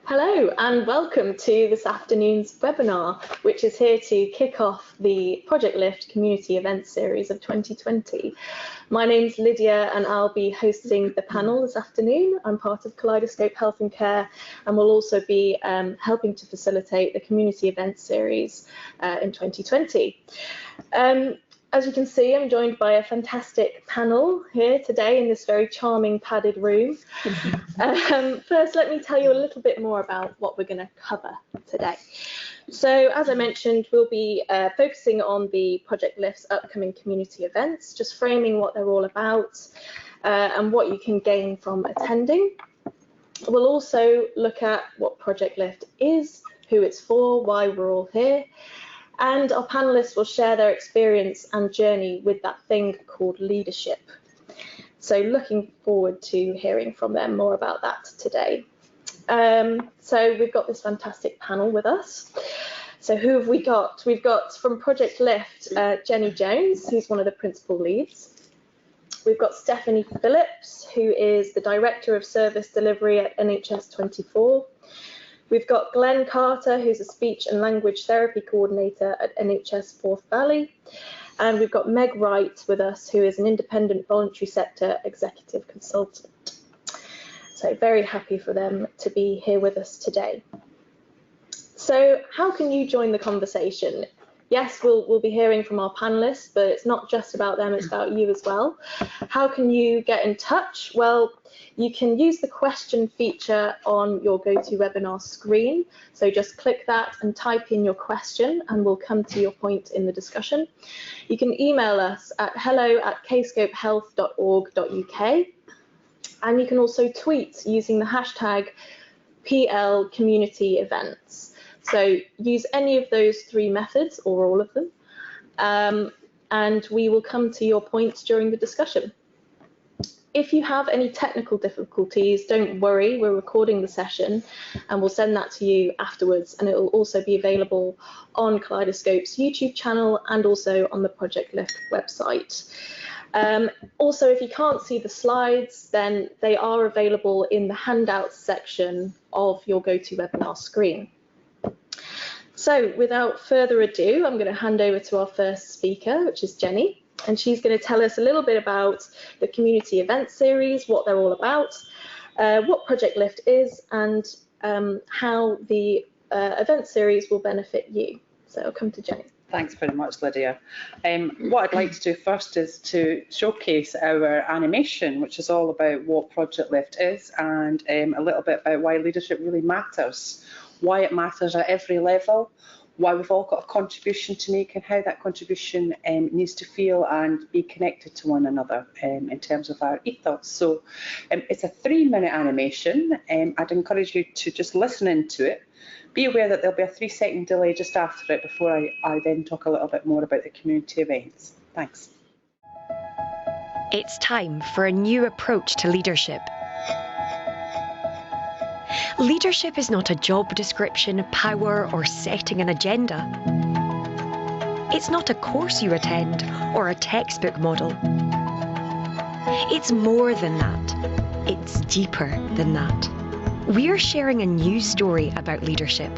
Hello and welcome to this afternoon's webinar, which is here to kick off the Project Lift Community Event Series of 2020. My name's Lydia and I'll be hosting the panel this afternoon. I'm part of Kaleidoscope Health and Care and will also be helping to facilitate the Community Event Series in 2020. As you can see, I'm joined by a fantastic panel here today in this very charming padded room. First, let me tell you a little bit more about what we're going to cover today. So, as I mentioned, we'll be focusing on the Project Lift's upcoming community events, just framing what they're all about and what you can gain from attending. We'll also look at what Project Lift is, who it's for, why we're all here. And our panelists will share their experience and journey with that thing called leadership. So looking forward to hearing from them more about that today. So we've got this fantastic panel with us. So who have we got? We've got from Project Lift, Jenny Jones, who's one of the principal leads. We've got Stephanie Phillips, who is the Director of Service Delivery at NHS 24. We've got Glenn Carter, who's a speech and language therapy coordinator at NHS Forth Valley. And we've got Meg Wright with us, who is an independent voluntary sector executive consultant. So very happy for them to be here with us today. So how can you join the conversation? Yes, we'll be hearing from our panelists, but it's not just about them, it's about you as well. How can you get in touch? Well, you can use the question feature on your GoToWebinar screen. So just click that and type in your question and we'll come to your point in the discussion. You can email us at hello@kscopehealth.org.uk and you can also tweet using the hashtag PLCommunityEvents. So use any of those three methods or all of them and we will come to your points during the discussion. If you have any technical difficulties, don't worry, we're recording the session and we'll send that to you afterwards and it will also be available on Kaleidoscope's YouTube channel and also on the Project Lift website. Also, if you can't see the slides, then they are available in the handouts section of your GoToWebinar screen. So without further ado, I'm going to hand over to our first speaker, which is Jenny. And she's going to tell us a little bit about the community event series, what they're all about, what Project Lift is, and how the event series will benefit you. So I'll come to Jenny. Thanks very much, Lydia. What I'd like to do first is to showcase our animation, which is all about what Project Lift is and a little bit about why leadership really matters, why it matters at every level, why we've all got a contribution to make and how that contribution needs to feel and be connected to one another in terms of our ethos. So it's a 3-minute animation. I'd encourage you to just listen into it. Be aware that there'll be a 3-second delay just after it before I then talk a little bit more about the community events. Thanks. It's time for a new approach to leadership. Leadership is not a job description, power, or setting an agenda. It's not a course you attend or a textbook model. It's more than that. It's deeper than that. We're sharing a new story about leadership,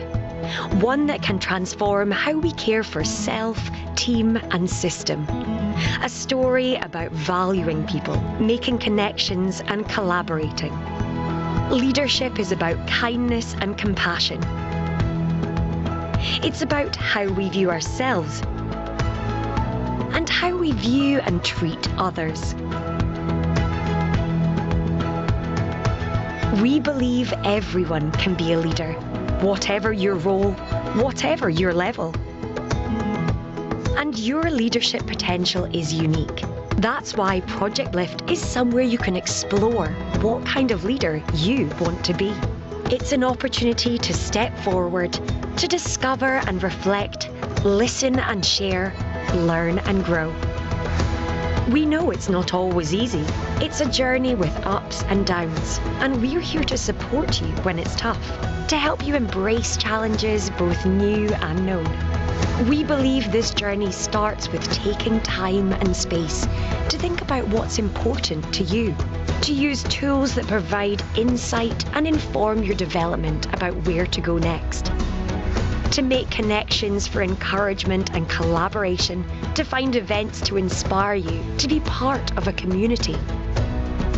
one that can transform how we care for self, team, and system. A story about valuing people, making connections, and collaborating. Leadership is about kindness and compassion. It's about how we view ourselves and how we view and treat others. We believe everyone can be a leader, whatever your role, whatever your level. And your leadership potential is unique. That's why Project Lift is somewhere you can explore what kind of leader you want to be. It's an opportunity to step forward, to discover and reflect, listen and share, learn and grow. We know it's not always easy. It's a journey with ups and downs, and we're here to support you when it's tough, to help you embrace challenges both new and known. We believe this journey starts with taking time and space to think about what's important to you, to use tools that provide insight and inform your development about where to go next, to make connections for encouragement and collaboration, to find events to inspire you to be part of a community.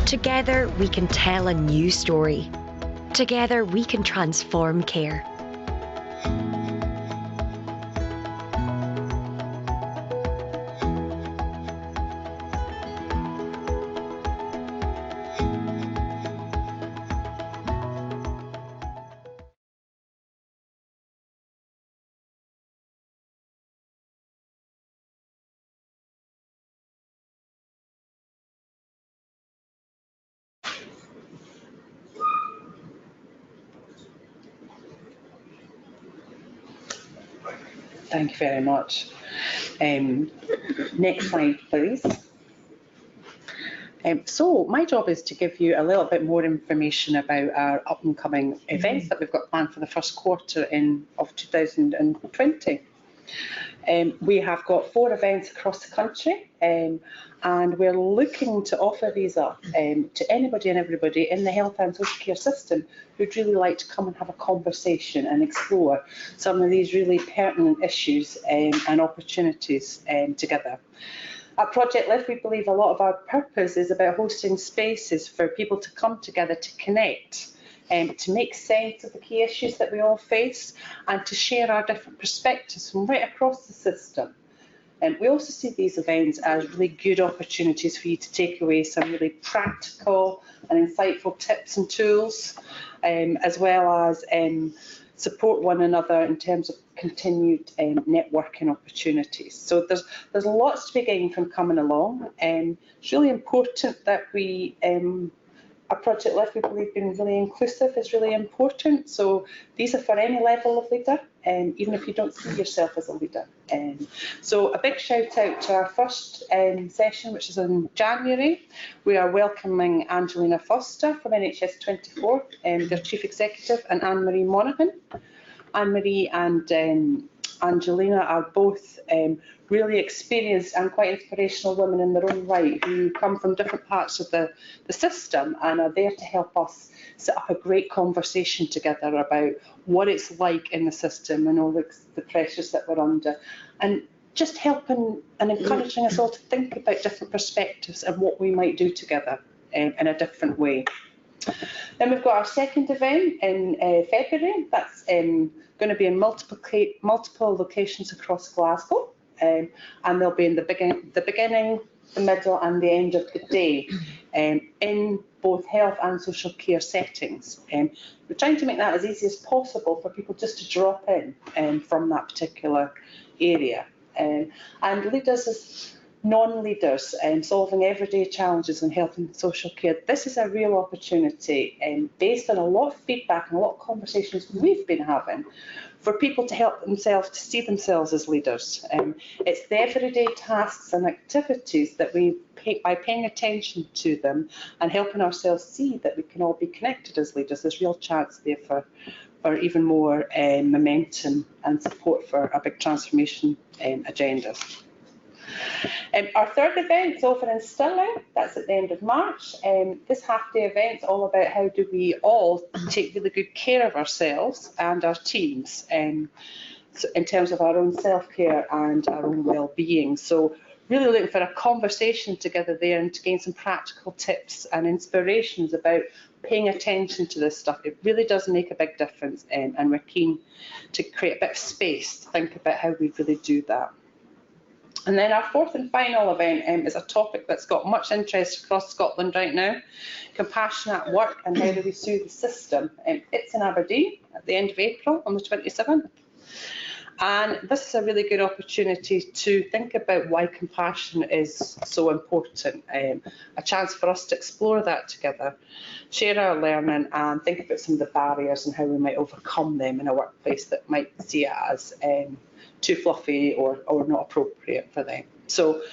Together we can tell a new story. Together we can transform care. Thank you very much. Next slide, please. So my job is to give you a little bit more information about our up and coming events that we've got planned for the first quarter of 2020. We have got 4 events across the country, and we're looking to offer these up to anybody and everybody in the health and social care system who'd really like to come and have a conversation and explore some of these really pertinent issues and opportunities together. At Project Lift, we believe a lot of our purpose is about hosting spaces for people to come together to connect, to make sense of the key issues that we all face, and to share our different perspectives from right across the system. We also see these events as really good opportunities for you to take away some really practical and insightful tips and tools, as well as support one another in terms of continued networking opportunities. So there's lots to be gained from coming along. It's really important that we, at Project Lift, we believe being really inclusive is really important. So these are for any level of leader, even if you don't see yourself as a leader. So a big shout out to our first session, which is in January. We are welcoming Angelina Foster from NHS 24, their Chief Executive, and Anne-Marie Monaghan. Anne-Marie and Angelina are both really experienced and quite inspirational women in their own right, who come from different parts of the system and are there to help us set up a great conversation together about what it's like in the system and all the pressures that we're under, and just helping and encouraging us all to think about different perspectives and what we might do together in a different way. Then we've got our second event in February. That's going to be in multiple locations across Glasgow, and they'll be in the beginning, the middle and the end of the day, in both health and social care settings. We're trying to make that as easy as possible for people just to drop in from that particular area. And leaders as non-leaders solving everyday challenges in health and social care. This is a real opportunity based on a lot of feedback and a lot of conversations we've been having for people to help themselves to see themselves as leaders. It's the everyday tasks and activities that by paying attention to them and helping ourselves see that we can all be connected as leaders, there's real chance there for even more momentum and support for a big transformation agendas. Our third event is over in Stirling. That's at the end of March. This half-day event is all about how do we all take really good care of ourselves and our teams so in terms of our own self-care and our own well-being. So really looking for a conversation together there and to gain some practical tips and inspirations about paying attention to this stuff. It really does make a big difference, and we're keen to create a bit of space to think about how we really do that. And then our fourth and final event is a topic that's got much interest across Scotland right now: compassion at work and how do we soothe the system. It's in Aberdeen at the end of April on the 27th. And this is a really good opportunity to think about why compassion is so important, a chance for us to explore that together, share our learning and think about some of the barriers and how we might overcome them in a workplace that might see it as too fluffy or not appropriate for them. So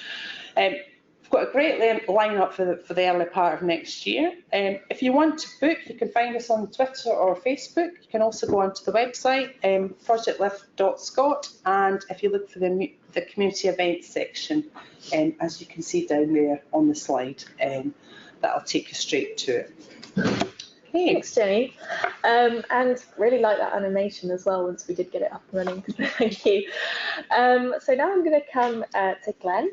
we've got a great lineup for the early part of next year. If you want to book, you can find us on Twitter or Facebook. You can also go onto the website, projectlift.scot, and if you look for the community events section, as you can see down there on the slide. that'll take you straight to it. Okay. Thanks, Jenny. And really like that animation as well once we did get it up and running. Thank you. So now I'm going to come to Glenn.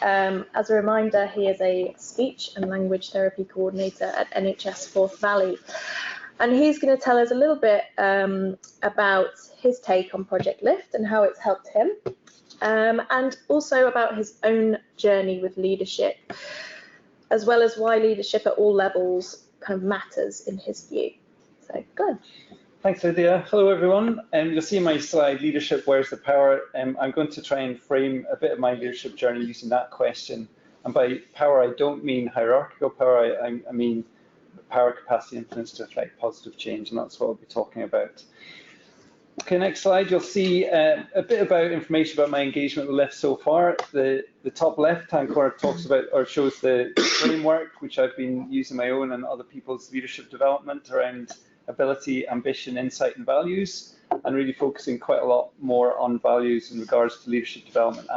As a reminder, he is a speech and language therapy coordinator at NHS Forth Valley. And he's going to tell us a little bit about his take on Project Lift and how it's helped him, and also about his own journey with leadership, as well as why leadership at all levels kind of matters in his view. So, Glenn. Thanks, Lydia. Hello, everyone. You'll see my slide, Leadership, Where's the Power? I'm going to try and frame a bit of my leadership journey using that question. And by power, I don't mean hierarchical power, I mean power, capacity, influence to affect positive change, and that's what I'll be talking about. Okay, next slide, you'll see a bit about information about my engagement with Lift so far. The top left-hand corner talks about, or shows the framework, which I've been using my own and other people's leadership development around ability, ambition, insight, and values, and really focusing quite a lot more on values in regards to leadership development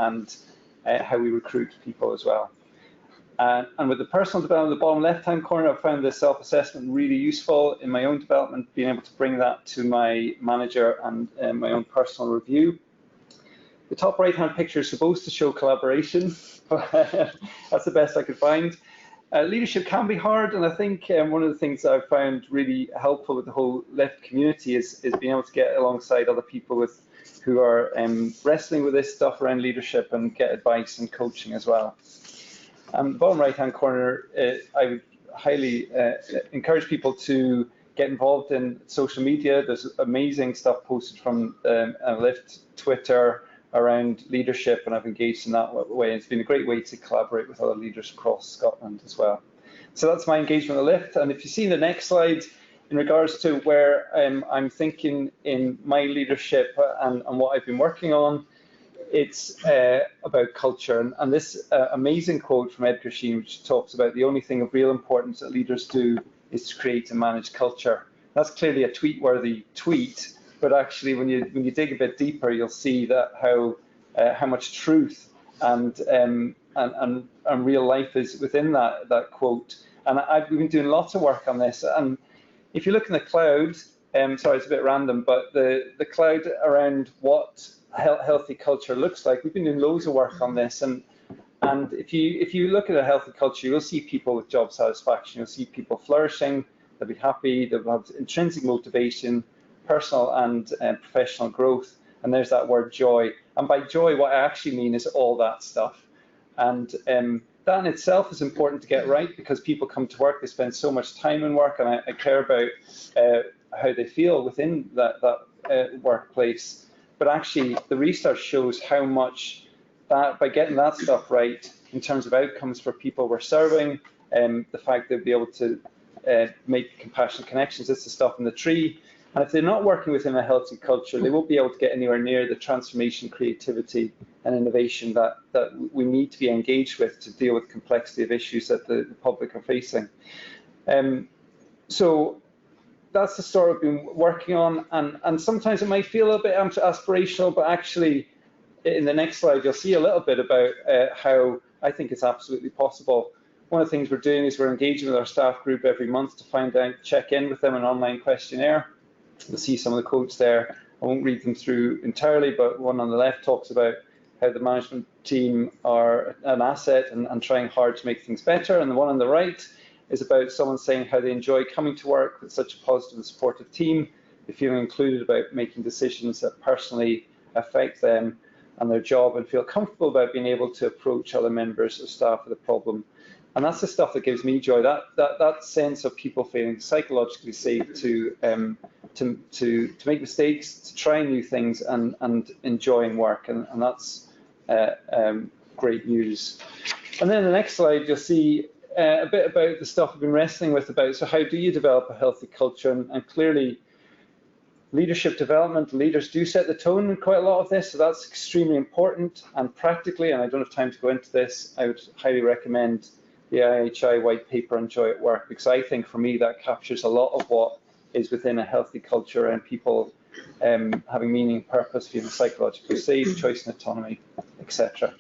and how we recruit people as well. And with the personal development, the bottom left-hand corner, I found the self-assessment really useful in my own development, being able to bring that to my manager and my own personal review. The top right-hand picture is supposed to show collaboration. That's the best I could find. Leadership can be hard, and I think one of the things that I've found really helpful with the whole Lift community is being able to get alongside other people who are wrestling with this stuff around leadership and get advice and coaching as well. The bottom right-hand corner, I would highly encourage people to get involved in social media. There's amazing stuff posted from Lift Twitter around leadership, and I've engaged in that way. It's been a great way to collaborate with other leaders across Scotland as well. So that's my engagement with Lift. And if you see the next slide, in regards to where I'm thinking in my leadership and what I've been working on, it's about culture. And this amazing quote from Edgar Sheen, which talks about the only thing of real importance that leaders do is to create and manage culture. That's clearly a tweet-worthy tweet, but actually when you dig a bit deeper, you'll see that how much truth and real life is within that quote. And we've been doing lots of work on this. And if you look in the cloud, sorry, it's a bit random, but the cloud around what healthy culture looks like, we've been doing loads of work on this. And if you look at a healthy culture, you'll see people with job satisfaction, you'll see people flourishing, they'll be happy, they'll have intrinsic motivation, personal and professional growth, and there's that word joy. And by joy, what I actually mean is all that stuff. And that in itself is important to get right, because people come to work, they spend so much time in work, and I care about how they feel within that workplace. But actually, the research shows how much that, by getting that stuff right, in terms of outcomes for people we're serving, the fact they'll be able to make compassionate connections, it's the stuff in the tree. And if they're not working within a healthy culture, they won't be able to get anywhere near the transformation, creativity, and innovation that we need to be engaged with to deal with complexity of issues that the public are facing. So that's the story I've been working on, and sometimes it might feel a little bit aspirational, but actually in the next slide you'll see a little bit about how I think it's absolutely possible. One of the things we're doing is we're engaging with our staff group every month to find out, check in with them, an online questionnaire. You'll see some of the quotes there. I won't read them through entirely, but one on the left talks about how the management team are an asset and trying hard to make things better, and the one on the right is about someone saying how they enjoy coming to work with such a positive and supportive team. They feel included about making decisions that personally affect them and their job, and feel comfortable about being able to approach other members of staff with a problem. And that's the stuff that gives me joy, that sense of people feeling psychologically safe to make mistakes, to try new things, and enjoying work, and that's great news. And then the next slide, you'll see a bit about the stuff we've been wrestling with about, so how do you develop a healthy culture? And clearly, leadership development, leaders do set the tone in quite a lot of this, so that's extremely important. And practically, and I don't have time to go into this, I would highly recommend the IHI white paper on joy at work, because I think for me that captures a lot of what is within a healthy culture and people having meaning, purpose, feeling psychologically safe, choice and autonomy, etc.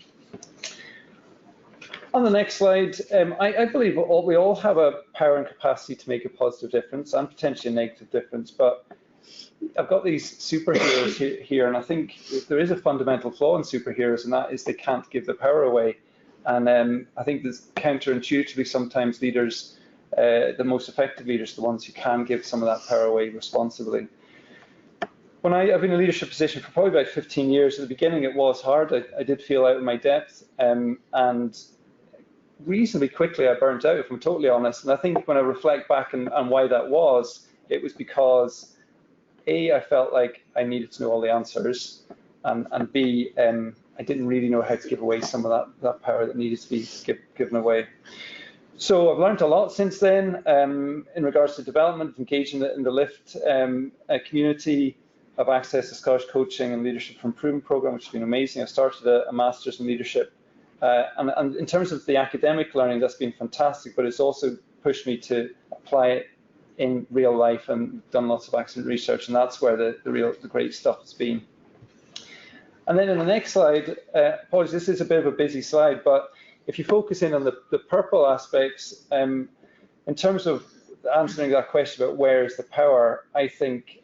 On the next slide, I believe we all have a power and capacity to make a positive difference and potentially a negative difference, but I've got these superheroes here, and I think there is a fundamental flaw in superheroes, and that is they can't give the power away. And I think there's counterintuitively sometimes leaders, the most effective leaders, the ones who can give some of that power away responsibly. When I've been in a leadership position for probably about 15 years, at the beginning it was hard. I did feel out of my depth, and reasonably quickly I burnt out, if I'm totally honest. And I think when I reflect back on why that was, it was because A, I felt like I needed to know all the answers, and B, I didn't really know how to give away some of that power that needed to be given away. So I've learned a lot since then in regards to development, engaging in the LIFT community. I've accessed the Scottish Coaching and Leadership for Improvement program, which has been amazing. I started a master's in leadership. And in terms of the academic learning, that's been fantastic, but it's also pushed me to apply it in real life and done lots of accident research, and that's where the great stuff has been. And then in the next slide, apologies, this is a bit of a busy slide, but if you focus in on the purple aspects, in terms of answering that question about where is the power, I think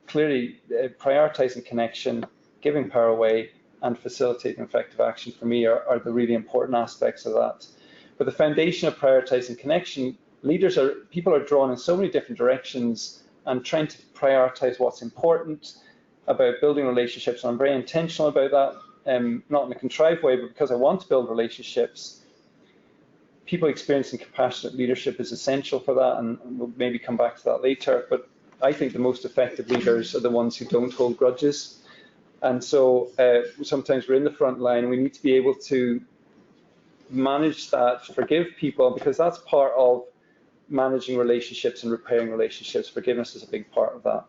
clearly prioritizing connection, giving power away, and facilitating effective action for me are the really important aspects of that. But the foundation of prioritizing connection, people are drawn in so many different directions and trying to prioritize what's important about building relationships. And I'm very intentional about that, not in a contrived way, but because I want to build relationships. People experiencing compassionate leadership is essential for that, and we'll maybe come back to that later. But I think the most effective leaders are the ones who don't hold grudges. And so sometimes we're in the front line, and we need to be able to manage that, forgive people, because that's part of managing relationships and repairing relationships. Forgiveness is a big part of that.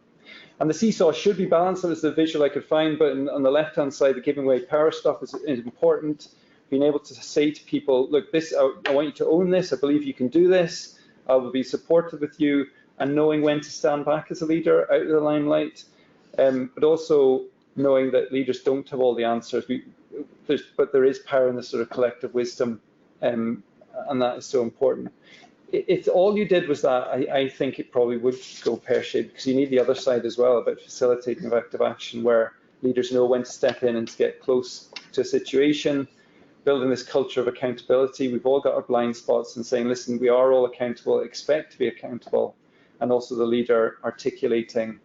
And the seesaw should be balanced. That was the visual I could find, but on the left-hand side, the giving away power stuff is important. Being able to say to people, look, I want you to own this. I believe you can do this. I will be supportive with you, and knowing when to stand back as a leader out of the limelight, but also knowing that leaders don't have all the answers. But there is power in this sort of collective wisdom, and that is so important. If all you did was that, I think it probably would go pear-shaped, because you need the other side as well about facilitating effective action, where leaders know when to step in and to get close to a situation, building this culture of accountability. We've all got our blind spots, and saying, listen, we are all accountable, expect to be accountable, and also the leader articulating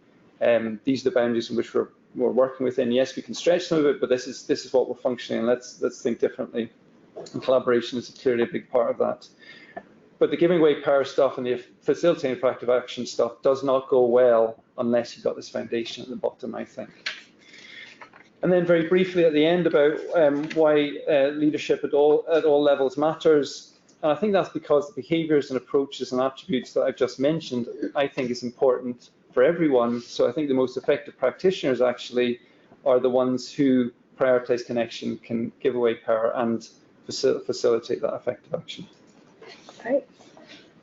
these are the boundaries in which we're working within. Yes, we can stretch some of it, but this is what we're functioning, and let's think differently. And collaboration is clearly a big part of that. But the giving away power stuff and the facilitating effective action stuff does not go well unless you've got this foundation at the bottom, I think. And then very briefly at the end about why leadership at all levels matters. And I think that's because the behaviours and approaches and attributes that I've just mentioned, I think is important for everyone. So I think the most effective practitioners actually are the ones who prioritise connection, can give away power, and facilitate that effective action. Great.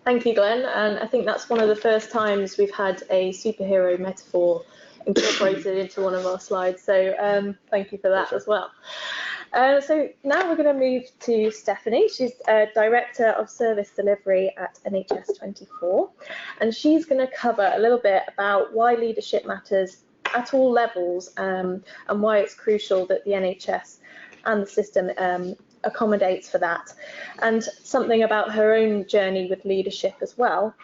Thank you, Glenn. And I think that's one of the first times we've had a superhero metaphor incorporated into one of our slides. So thank you for that as well. So now we're going to move to Stephanie. She's Director of Service Delivery at NHS 24. And she's going to cover a little bit about why leadership matters at all levels, and why it's crucial that the NHS and the system accommodates for that, and something about her own journey with leadership as well,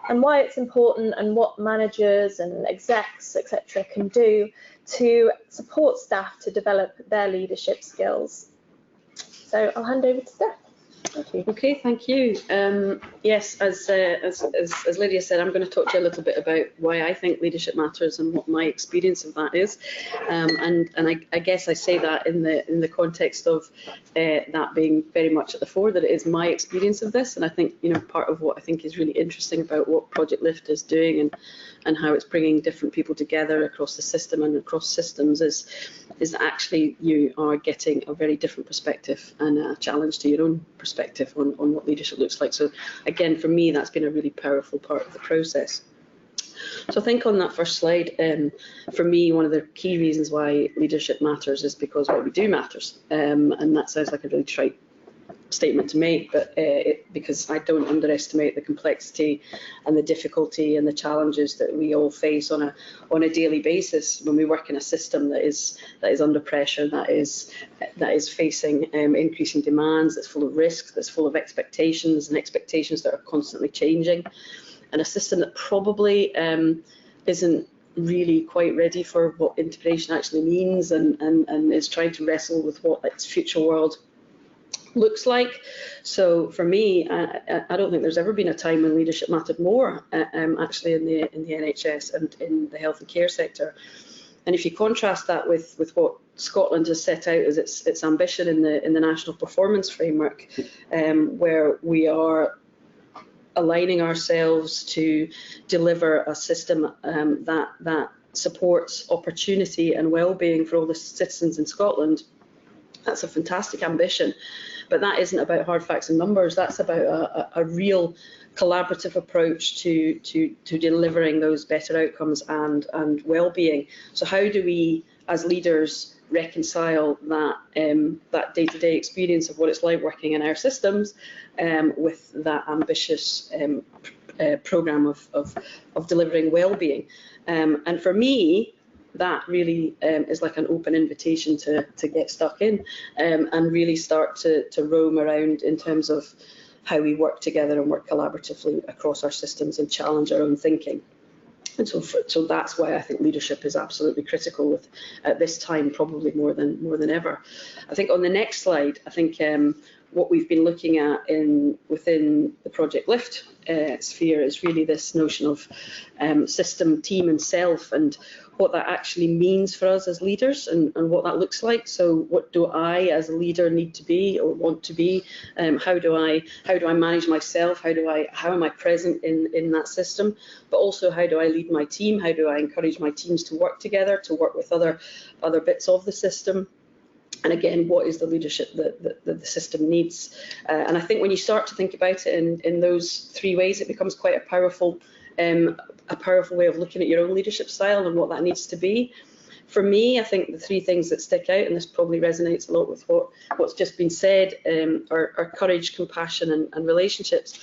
and why it's important, and what managers and execs, etc., can do to support staff to develop their leadership skills. So I'll hand over to Steph. Thank you. Okay, thank you. Yes, as Lydia said, I'm going to talk to you a little bit about why I think leadership matters and what my experience of that is. And I guess I say that in the context of that being very much at the fore, that it is my experience of this. And I think, you know, part of what I think is really interesting about what Project LIFT is doing and how it's bringing different people together across the system and across systems is that actually you are getting a very different perspective and a challenge to your own perspective on what leadership looks like. So again, for me, that's been a really powerful part of the process. So I think on that first slide, for me, one of the key reasons why leadership matters is because what we do matters. And that sounds like a really trite statement to make, but because I don't underestimate the complexity and the difficulty and the challenges that we all face on a daily basis when we work in a system that is under pressure, that is facing increasing demands, that's full of risks, that's full of expectations, and expectations that are constantly changing, and a system that probably isn't really quite ready for what integration actually means, and is trying to wrestle with what its future world looks like. So for me, I don't think there's ever been a time when leadership mattered more, actually in the NHS and in the health and care sector. And if you contrast that with what Scotland has set out as its ambition in the National Performance Framework, where we are aligning ourselves to deliver a system that supports opportunity and well-being for all the citizens in Scotland, that's a fantastic ambition. But that isn't about hard facts and numbers. That's about a real collaborative approach to delivering those better outcomes and well-being. So how do we, as leaders, reconcile that day-to-day experience of what it's like working in our systems with that ambitious programme of delivering well-being? And for me, that really is like an open invitation to get stuck in and really start to roam around in terms of how we work together and work collaboratively across our systems and challenge our own thinking. And so that's why I think leadership is absolutely critical at this time, probably more than ever. I think on the next slide, I think what we've been looking at within the Project Lift sphere is really this notion of system, team and self, and what that actually means for us as leaders and what that looks like. So what do I as a leader need to be or want to be? How do I manage myself? How am I present in that system? But also, how do I lead my team? How do I encourage my teams to work together, to work with other bits of the system? And again, what is the leadership that the system needs? And I think when you start to think about it in those three ways, it becomes quite a powerful way of looking at your own leadership style and what that needs to be. For me, I think the three things that stick out, and this probably resonates a lot with what's just been said, are courage, compassion, and relationships.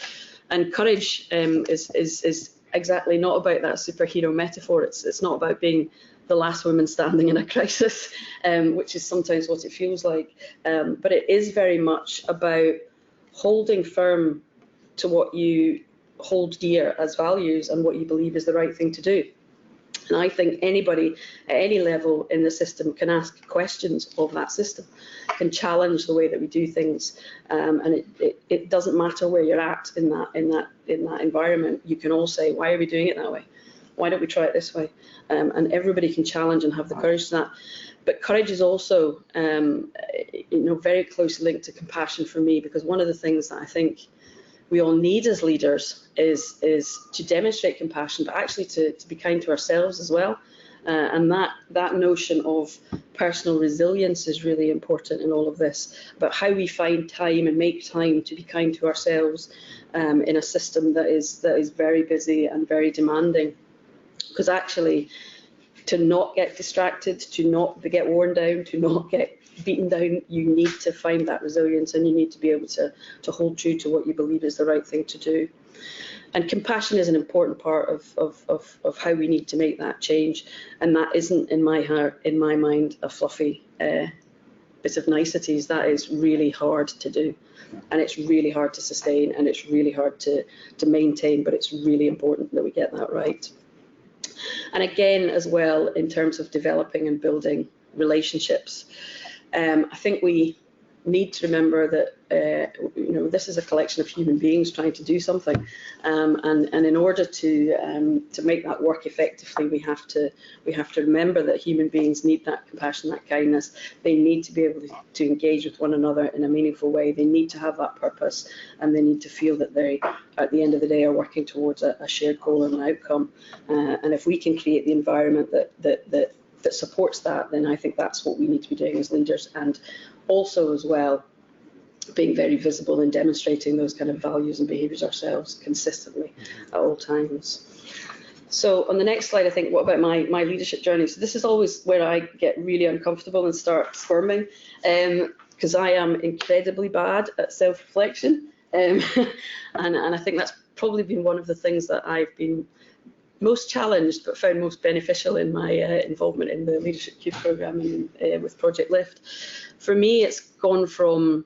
And courage is exactly not about that superhero metaphor. It's not about being the last woman standing in a crisis, which is sometimes what it feels like. But it is very much about holding firm to what you hold dear as values and what you believe is the right thing to do. And I think anybody at any level in the system can ask questions of that system, can challenge the way that we do things, and it doesn't matter where you're at in that environment. You can all say, why are we doing it that way? Why don't we try it this way? And everybody can challenge and have the courage to that. But courage is also, very closely linked to compassion for me, because one of the things that I think we all need as leaders is to demonstrate compassion, but actually to be kind to ourselves as well. And that notion of personal resilience is really important in all of this, about how we find time and make time to be kind to ourselves in a system that is very busy and very demanding. Because actually, to not get distracted, to not get worn down, to not get beaten down, you need to find that resilience, and you need to be able to hold true to what you believe is the right thing to do. And compassion is an important part of how we need to make that change, and that isn't in my mind a fluffy bit of niceties. That is really hard to do, and it's really hard to sustain, and it's really hard to maintain, but it's really important that we get that right. And again, as well, in terms of developing and building relationships, I think we need to remember that this is a collection of human beings trying to do something, and in order to make that work effectively, we have to remember that human beings need that compassion, that kindness. They need to be able to engage with one another in a meaningful way. They need to have that purpose, and they need to feel that they, at the end of the day, are working towards a shared goal and an outcome. And if we can create the environment that supports that, then I think that's what we need to be doing as leaders, and also as well being very visible and demonstrating those kind of values and behaviours ourselves consistently at all times. So on the next slide, I think, what about my leadership journey? So this is always where I get really uncomfortable and start squirming. because I am incredibly bad at self-reflection, and I think that's probably been one of the things that I've been most challenged but found most beneficial in my involvement in the Leadership Youth Programme and with Project Lift. For me, it's gone from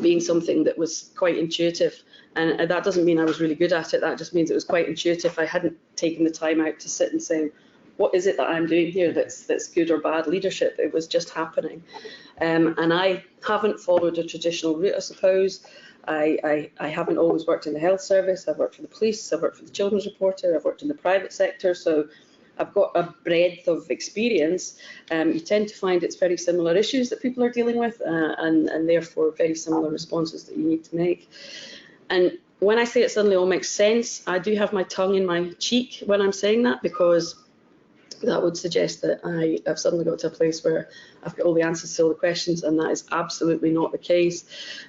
being something that was quite intuitive, and that doesn't mean I was really good at it, that just means it was quite intuitive. I hadn't taken the time out to sit and say, what is it that I'm doing here that's good or bad leadership? It was just happening. And I haven't followed a traditional route, I suppose. I haven't always worked in the health service. I've worked for the police, I've worked for the children's reporter, I've worked in the private sector, so I've got a breadth of experience. You tend to find it's very similar issues that people are dealing with, and therefore very similar responses that you need to make. And when I say it suddenly all makes sense, I do have my tongue in my cheek when I'm saying that, because that would suggest that I've suddenly got to a place where I've got all the answers to all the questions, and that is absolutely not the case.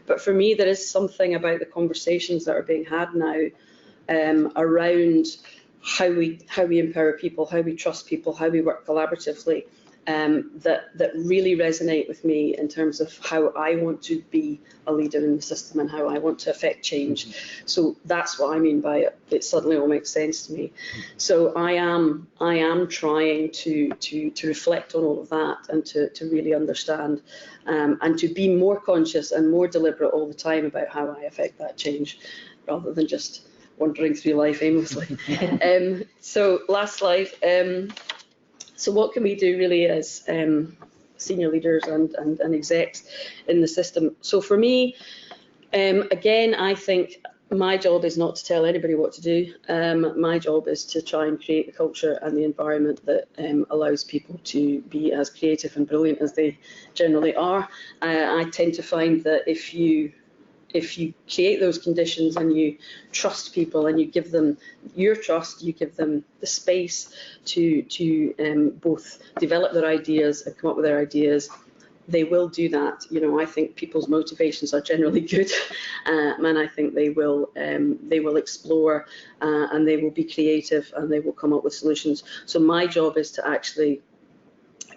But for me, there is something about the conversations that are being had now around how we empower people, how we trust people, how we work collaboratively, that really resonate with me in terms of how I want to be a leader in the system and how I want to affect change. So that's what I mean by it. It suddenly all makes sense to me. So I am trying to reflect on all of that and to really understand and to be more conscious and more deliberate all the time about how I affect that change, rather than just wandering through life aimlessly. So last slide. So what can we do really as senior leaders and execs in the system? So for me, again, I think my job is not to tell anybody what to do. My job is to try and create the culture and the environment that allows people to be as creative and brilliant as they generally are. I tend to find that if you create those conditions and you trust people and you give them your trust, you give them the space to both develop their ideas and come up with their ideas, they will do that. You know, I think people's motivations are generally good, and I think they will explore and they will be creative and they will come up with solutions. So my job is to actually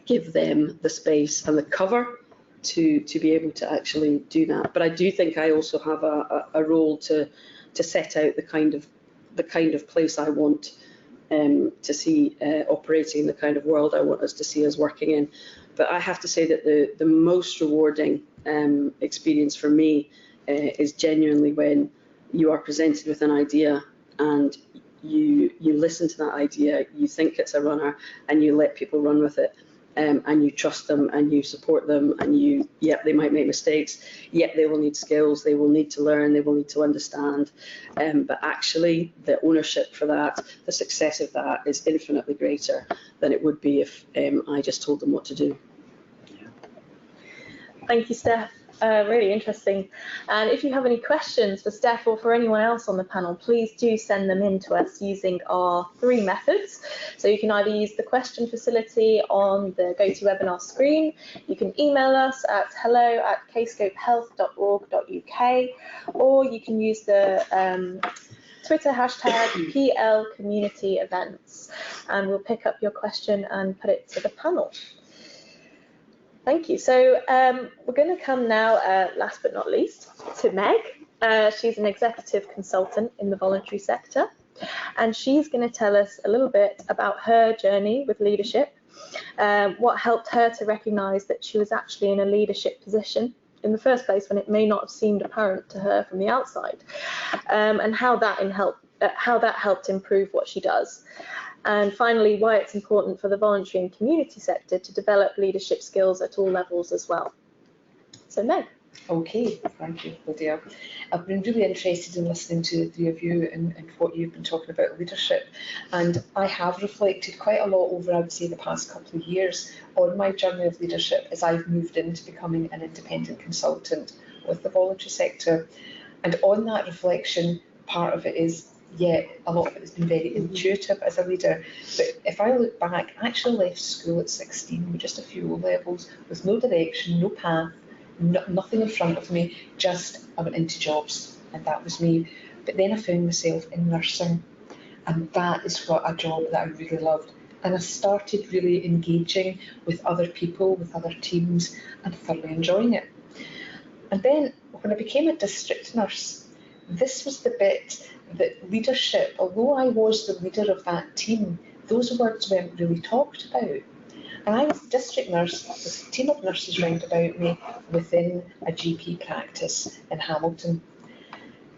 give them the space and the cover to be able to actually do that. But I do think I also have a role to set out the kind of place I want to see operating, the kind of world I want us to see us working in. But I have to say that the most rewarding experience for me is genuinely when you are presented with an idea and you listen to that idea, you think it's a runner, and you let people run with it. And you trust them and you support them, and they might make mistakes, yet they will need skills, they will need to learn, they will need to understand. But actually, the ownership for that, the success of that is infinitely greater than it would be if I just told them what to do. Thank you, Steph. Really interesting. And if you have any questions for Steph or for anyone else on the panel, please do send them in to us using our 3 methods. So you can either use the question facility on the GoToWebinar screen, you can email us at hello@kscopehealth.org.uk, or you can use the Twitter hashtag #PLCommunityEvents, and we'll pick up your question and put it to the panel. Thank you. So we're going to come now, last but not least, to Meg. She's an executive consultant in the voluntary sector, and she's going to tell us a little bit about her journey with leadership, what helped her to recognise that she was actually in a leadership position in the first place when it may not have seemed apparent to her from the outside, and how that helped improve what she does. And finally, why it's important for the voluntary and community sector to develop leadership skills at all levels as well. So Meg. Okay, thank you, Lydia. I've been really interested in listening to the 3 of you and what you've been talking about leadership. And I have reflected quite a lot over, I would say, the past couple of years on my journey of leadership as I've moved into becoming an independent consultant with the voluntary sector. And on that reflection, part of it is, a lot of it has been very intuitive as a leader. But if I look back, I actually left school at 16 with just a few O-levels, with no direction, no path, nothing in front of me, just I went into jobs, and that was me. But then I found myself in nursing, and that is what a job that I really loved. And I started really engaging with other people, with other teams, and thoroughly enjoying it. And then when I became a district nurse, this was the bit that leadership, although I was the leader of that team, those words weren't really talked about. And I was a district nurse with a team of nurses round about me within a GP practice in Hamilton.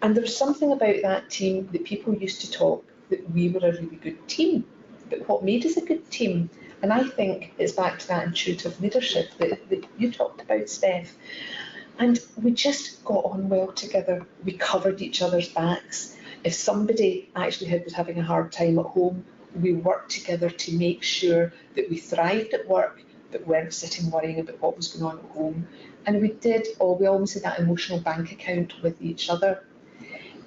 And there was something about that team that people used to talk that we were a really good team. But what made us a good team, and I think it's back to that intuitive leadership that you talked about, Steph, and we just got on well together. We covered each other's backs. If somebody actually was having a hard time at home, we worked together to make sure that we thrived at work, but weren't sitting worrying about what was going on at home. And we always had that emotional bank account with each other.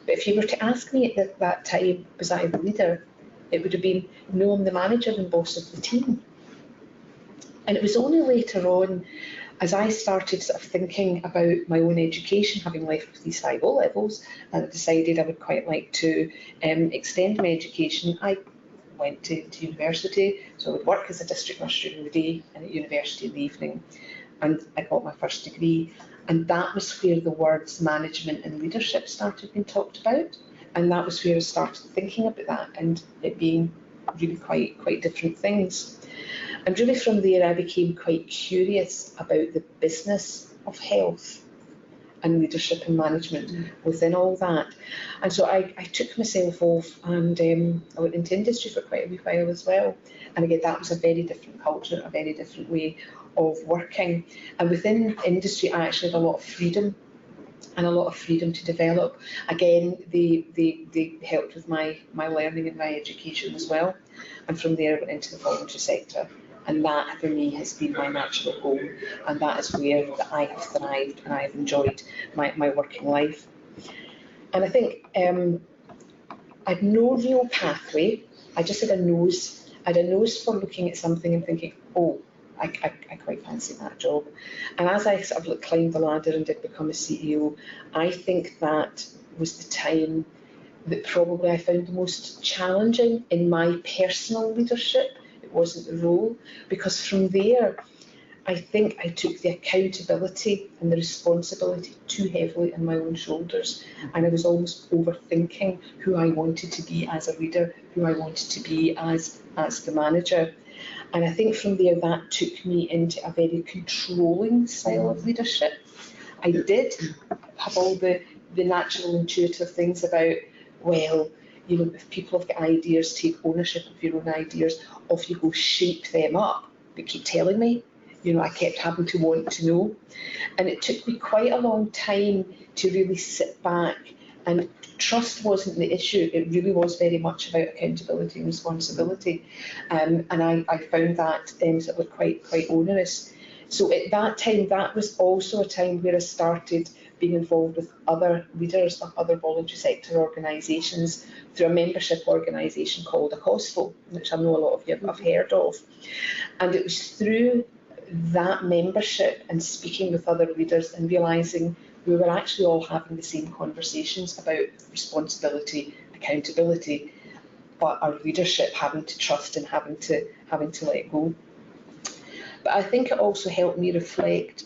But if you were to ask me at that time, was I the leader? It would have been, no, I'm the manager and boss of the team. And it was only later on, as I started sort of thinking about my own education, having left with these 5 O-levels, and I decided I would quite like to extend my education, I went to university. So I would work as a district nurse during the day and at university in the evening. And I got my first degree. And that was where the words management and leadership started being talked about. And that was where I started thinking about that and it being really quite different things. And really from there, I became quite curious about the business of health and leadership and management within all that. And so I took myself off and I went into industry for quite a wee while as well. And again, that was a very different culture, a very different way of working. And within industry, I actually had a lot of freedom to develop. Again, they helped with my learning and my education as well. And from there, I went into the voluntary sector. And that, for me, has been my natural home. And that is where I have thrived and I have enjoyed my working life. And I think I had no real pathway. I just had a nose. I had a nose for looking at something and thinking, oh, I quite fancy that job. And as I sort of climbed the ladder and did become a CEO, I think that was the time that probably I found the most challenging in my personal leadership. It wasn't the role, because from there, I think I took the accountability and the responsibility too heavily on my own shoulders, and I was almost overthinking who I wanted to be as a leader, who I wanted to be as the manager. And I think from there, that took me into a very controlling style of leadership. I did have all the natural intuitive things about, well, you know, if people have got ideas, take ownership of your own ideas, off you go, shape them up, but keep telling me. You know, I kept having to want to know. And it took me quite a long time to really sit back, and trust wasn't the issue. It really was very much about accountability and responsibility. And I found that sort of quite onerous. So at that time, that was also a time where I started being involved with other leaders of other voluntary sector organisations through a membership organisation called ACOSFO, which I know a lot of you have heard of. And it was through that membership and speaking with other leaders and realising we were actually all having the same conversations about responsibility, accountability, but our leadership having to trust and having to let go. But I think it also helped me reflect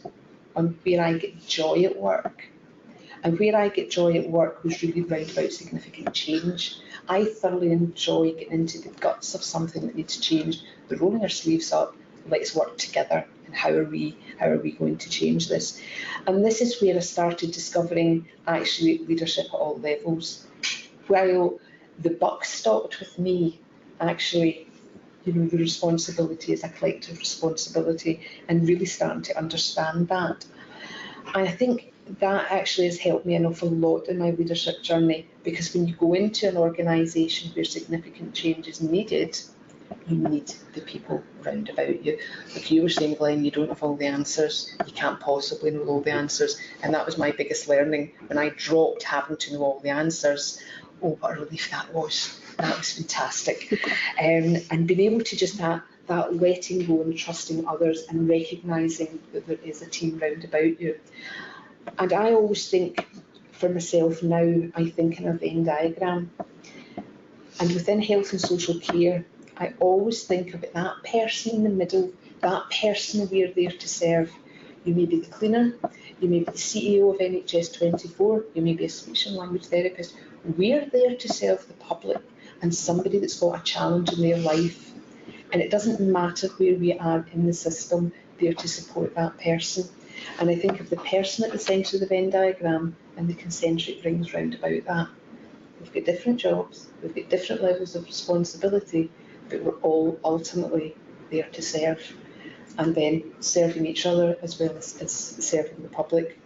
on where I get joy at work. And where I get joy at work was really round about significant change. I thoroughly enjoy getting into the guts of something that needs to change, the rolling our sleeves up, let's work together, and how are we going to change this? And this is where I started discovering actually leadership at all levels. While the buck stopped with me, actually, you know, the responsibility is a collective responsibility, and really starting to understand that. And I think that actually has helped me an awful lot in my leadership journey, because when you go into an organisation where significant change is needed, you need the people round about you. Like you were saying, Glenn, you don't have all the answers. You can't possibly know all the answers. And that was my biggest learning when I dropped having to know all the answers. Oh, what a relief that was. That was fantastic. And being able to just that letting go and trusting others and recognising that there is a team round about you. And I always think, for myself now, I think in a Venn diagram. And within health and social care, I always think about that person in the middle, that person we're there to serve. You may be the cleaner, you may be the CEO of NHS24, you may be a speech and language therapist. We're there to serve the public and somebody that's got a challenge in their life. And it doesn't matter where we are in the system, there to support that person. And I think of the person at the centre of the Venn diagram and the concentric rings round about that. We've got different jobs, we've got different levels of responsibility, but we're all ultimately there to serve, and then serving each other as well as serving the public.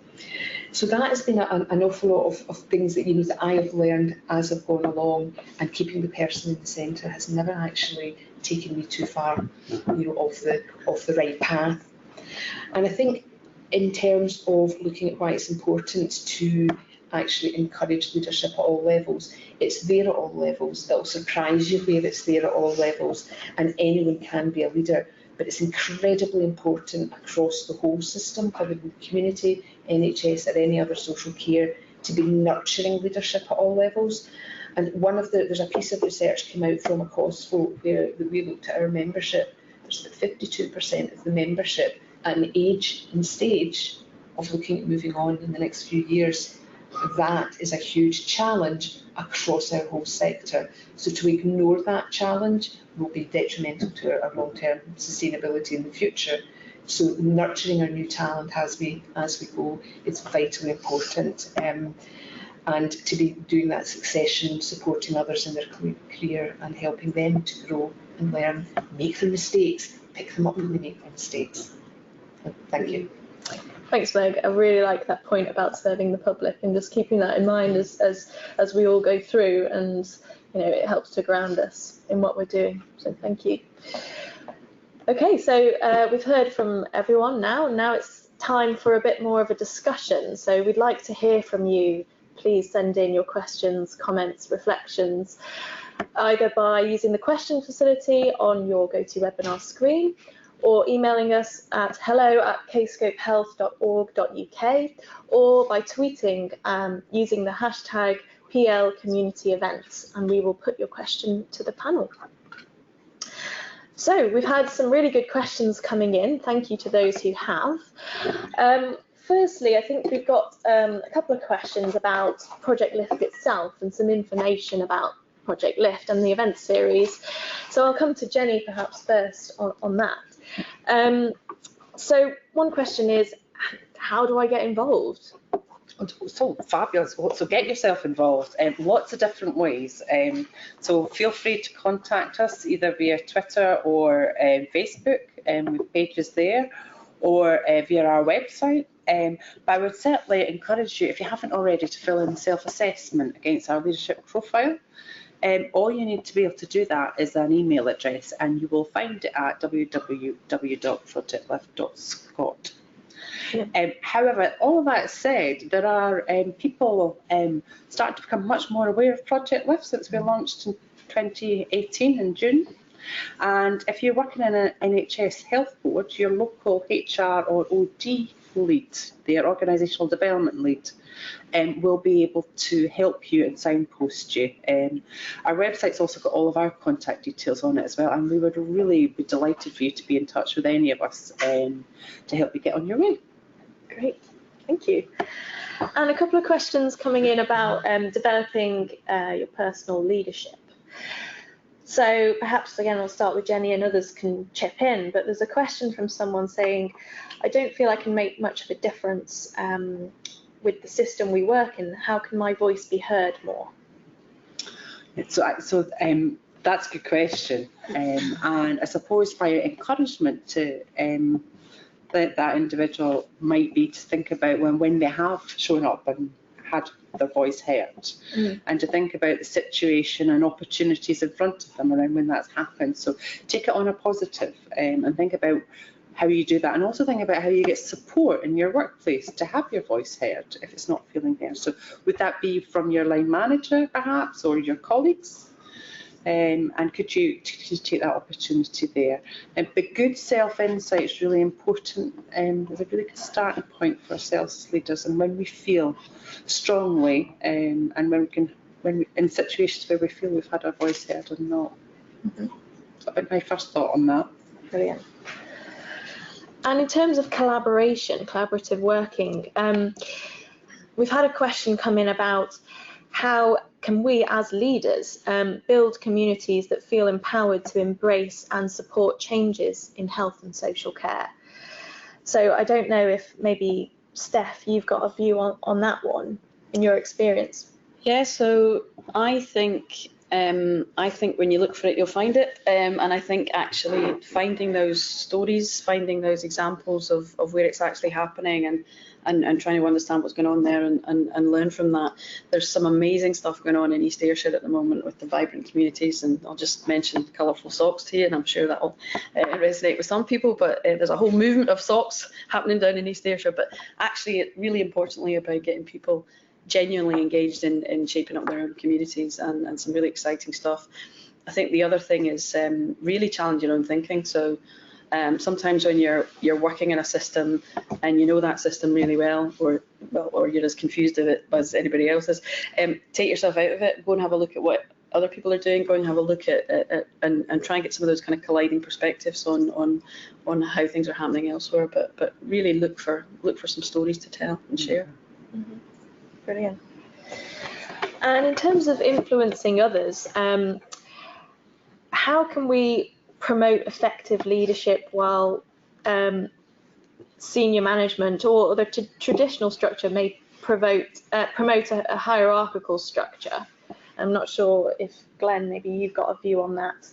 So that has been an awful lot of things that, that I have learned as I've gone along, and keeping the person in the centre has never actually taken me too far, off the right path. And I think in terms of looking at why it's important to actually encourage leadership at all levels, it's there at all levels. It'll surprise you where it's there at all levels, and anyone can be a leader. But it's incredibly important across the whole system, whether in the community, NHS or any other social care, to be nurturing leadership at all levels. And there's a piece of research came out from a COSFO where we looked at our membership. There's about 52% of the membership at an age and stage of looking at moving on in the next few years. That is a huge challenge across our whole sector. So to ignore that challenge will be detrimental to our long-term sustainability in the future. So nurturing our new talent as we go is vitally important. And to be doing that succession, supporting others in their career and helping them to grow and learn, make their mistakes, pick them up when they make their mistakes. Thank you. Thanks, Meg. I really like that point about serving the public and just keeping that in mind as we all go through, and it helps to ground us in what we're doing. So thank you. Okay, so we've heard from everyone now. Now it's time for a bit more of a discussion. So we'd like to hear from you. Please send in your questions, comments, reflections, either by using the question facility on your GoToWebinar screen, or emailing us at hello@kscopehealth.org.uk, or by tweeting using the hashtag #PLCommunityEvents, and we will put your question to the panel. So we've had some really good questions coming in. Thank you to those who have. Firstly, I think we've got a couple of questions about Project Lift itself and some information about Project Lift and the event series. So I'll come to Jenny perhaps first on that. So one question is, how do I get involved? So fabulous. So get yourself involved in lots of different ways. So feel free to contact us either via Twitter or Facebook, with pages there, or via our website. But I would certainly encourage you, if you haven't already, to fill in self-assessment against our leadership profile. All you need to be able to do that is an email address, and you will find it at www.projectlift.scot. However, all of that said, there are people starting to become much more aware of Project Lift since we launched in 2018 in June. And if you're working in an NHS health board, your local HR or OD lead, their organisational development lead, will be able to help you and signpost you. Our website's also got all of our contact details on it as well, and we would really be delighted for you to be in touch with any of us to help you get on your way. Great, thank you. And a couple of questions coming in about developing your personal leadership. So perhaps again I'll start with Jenny and others can chip in, but there's a question from someone saying, I don't feel I can make much of a difference with the system we work in. How can my voice be heard more? So that's a good question, and I suppose my encouragement to that individual might be to think about when they have shown up and had their voice heard, and to think about the situation and opportunities in front of them around when that's happened. So take it on a positive, and think about how you do that, and also think about how you get support in your workplace to have your voice heard if it's not feeling heard. So would that be from your line manager perhaps, or your colleagues? And could you take that opportunity there? But good self-insight is really important. It's a really good starting point for ourselves as leaders, and when we feel strongly, and when we in situations where we feel we've had our voice heard or not. So that'd be my first thought on that. Brilliant. And in terms of collaborative working, we've had a question come in about how can we as leaders build communities that feel empowered to embrace and support changes in health and social care. So I don't know if maybe, Steph, you've got a view on that one in your experience. Yeah, so I think when you look for it, you'll find it. And I think actually finding those stories, finding those examples of where it's actually happening and trying to understand what's going on there and learn from that. There's some amazing stuff going on in East Ayrshire at the moment with the vibrant communities, and I'll just mention colourful socks to you, and I'm sure that'll resonate with some people, but there's a whole movement of socks happening down in East Ayrshire, but actually really importantly about getting people genuinely engaged in shaping up their own communities, and some really exciting stuff. I think the other thing is really challenge your own thinking. So sometimes when you're working in a system and you know that system really well, or you're as confused of it as anybody else is, take yourself out of it, go and have a look at what other people are doing, go and have a look at and try and get some of those kind of colliding perspectives on how things are happening elsewhere, but really look for some stories to tell and share. Mm-hmm. Brilliant. And in terms of influencing others, how can we promote effective leadership while senior management or the traditional structure may promote a hierarchical structure? I'm not sure if, Glenn, maybe you've got a view on that,